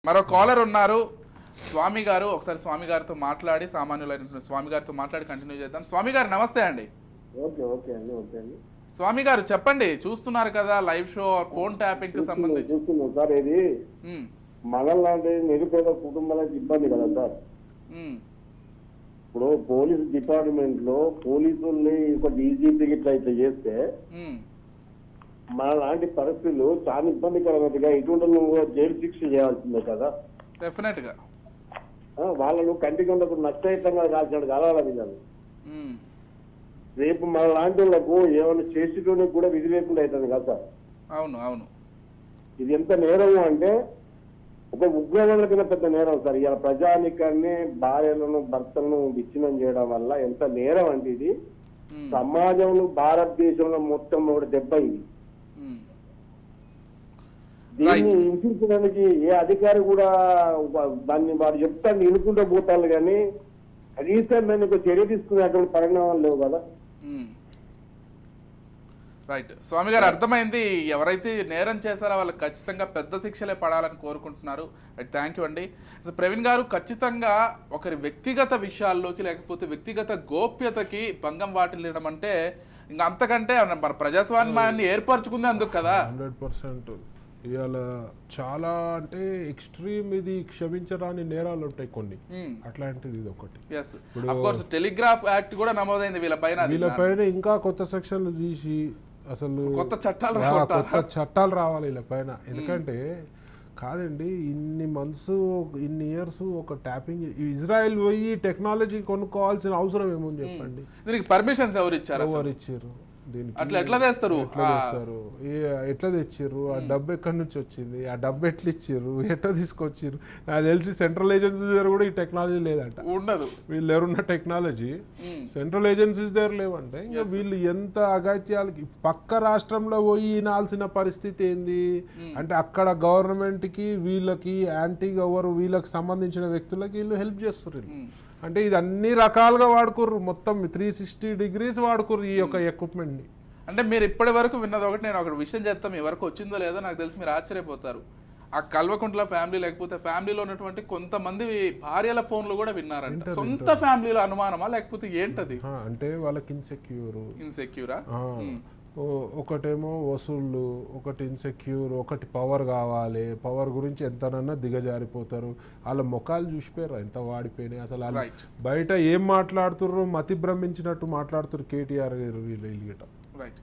మరో కాలర్ ఉన్నారు స్వామి గారు. ఒకసారి స్వామి గారితో మాట్లాడి సామాన్యులైన స్వామి గారితో మాట్లాడి కంటిన్యూ చేద్దాం. స్వామి గారు నమస్తే అండి. ఓకే అండి. స్వామి గారు చెప్పండి, చూస్తున్నారు కదా లైవ్ షో ఫోన్ ట్యాపింగ్ కి సంబంధించి. చూస్తున్నాం సార్. ఇది మనలాంటి నిరుపేద కుటుంబాలకు ఇబ్బంది కదా సార్. ఇప్పుడు పోలీస్ డిపార్ట్మెంట్ లో పోలీసుల్ని ఒక డీజీపీ ఇట్లా చేస్తే మన లాంటి పరిస్థితులు చాలా ఇబ్బందికరమైనట్టుగా ఇటువంటి నువ్వు జైలు శిక్ష చేయాల్సిందే కదా. డెఫినెట్ గా వాళ్ళను కంటికి ఉండకు నష్టహితంగా రాసినాడు కావాలి కాదు. రేపు మన లాంటి వాళ్ళకు ఏమైనా చేసేటోనికి కూడా విధి లేకుండా అవుతుంది కదా సార్. అవును అవును, ఇది ఎంత నేరం అంటే ఒక ఉగ్రవాదుల కింద పెద్ద నేరం సార్. ఇలా ప్రజానికాన్ని భార్యలను భర్తలను విచ్ఛిన్నం చేయడం వల్ల ఎంత నేరం అంటే ఇది సమాజంలో భారతదేశంలో మొత్తం ఒక దెబ్బ ఇది. దీన్ని హింసించడానికి ఏ అధికారి కూడా దాన్ని వాడు చెప్తాను ఇనుకుంటూ పోతారు కానీ కనీసం దాన్ని ఒక చర్య తీసుకునేటువంటి పరిణామాలు లేవు కదా. రైట్ స్వామి గారు, అర్థమైంది. ఎవరైతే నేరం చేశారో వాళ్ళకి ఖచ్చితంగా పెద్ద శిక్షలే పడాలని కోరుకుంటున్నారు. థ్యాంక్ యూ అండి. ప్రవీణ్ గారు, ఖచ్చితంగా ఒకరి వ్యక్తిగత విషయాల్లోకి లేకపోతే వ్యక్తిగత గోప్యతకి భంగం వాటిల్లడం అంటే ఇంకా అంతకంటే మన ప్రజాస్వామ్యాన్ని ఏర్పరచుకుంది అందుకు కదా. 100% ఇవాళ చాలా అంటే ఎక్స్ట్రీమ్, ఇది క్షమించరాని నేరాలు ఉంటాయి కొన్ని, అట్లాంటిది ఇది ఒకటి. టెలిగ్రాఫ్ యాక్ట్ కూడా నమోదైంది వీళ్ళపైన. ఇంకా కొత్త సెక్షన్లు తీసి అసలు కొత్త చట్టాలు రావాలి వీళ్ళ పైన. ఎందుకంటే కాదండి, ఇన్ని మంత్స్ ఇన్ని ఇయర్స్ ఒక ట్యాపింగ్, ఇజ్రాయెల్ పోయి టెక్నాలజీ కొనుక్కోవాల్సిన అవసరం ఏముంది చెప్పండి. దీనికి పర్మిషన్స్ ఎవరు ఇచ్చారు? దీనికి ఎట్లా తెచ్చారు? ఆ డబ్బు ఎక్కడి నుంచి వచ్చింది? ఆ డబ్బు ఎట్లా ఇచ్చారు? ఎట్లా తీసుకొచ్చారు? నాకు తెలిసి సెంట్రల్ ఏజెన్సీస్ దగ్గర కూడా ఈ టెక్నాలజీ లేదంట. ఉండదు. వీళ్ళు ఎవరున్న టెక్నాలజీ సెంట్రల్ ఏజెన్సీస్ దగ్గర లేవంటే ఇంకా వీళ్ళు ఎంత అగాత్యాలకి పక్క రాష్ట్రంలో పోయి వినాల్సిన పరిస్థితి ఏంది అంటే అక్కడ గవర్నమెంట్ కి వీళ్ళకి యాంటీగా ఎవరు వీళ్ళకి సంబంధించిన వ్యక్తులకి వీళ్ళు హెల్ప్ చేస్తారు. అంటే ఇది అన్ని రకాలుగా వాడుకోర్రు, మొత్తం 360 degrees వాడుకోర్రు ఈ యొక్క ఎక్విప్మెంట్ ని. అంటే మీరు ఇప్పటి వరకు విన్నది ఒకటి, నేను ఒక విషయం చెప్తాను, మీ వరకు వచ్చిందో లేదో నాకు తెలిసి మీరు ఆశ్చర్యపోతారు. ఆ కల్వకుంట్ల ఫ్యామిలీ లేకపోతే ఫ్యామిలీలో ఉన్నటువంటి కొంతమంది భార్యల ఫోన్లు కూడా విన్నారంట. సొంత ఫ్యామిలీలో అనుమానమా లేకపోతే ఏంటది? అంటే వాళ్ళకి ఇన్సెక్యూరా, ఒకటేమో వసూళ్ళు, ఒకటి ఇన్సెక్యూర్, ఒకటి పవర్ కావాలి. పవర్ గురించి ఎంతనన్నా దిగజారిపోతారు. వాళ్ళ ముఖాలు చూసిపోయారు ఎంత వాడిపోయినాయి. అసలు వాళ్ళు బయట ఏం మాట్లాడుతుర్రు, మతి భ్రమించినట్టు మాట్లాడుతున్నారు కేటీఆర్ గారు వీళ్ళు. రైట్.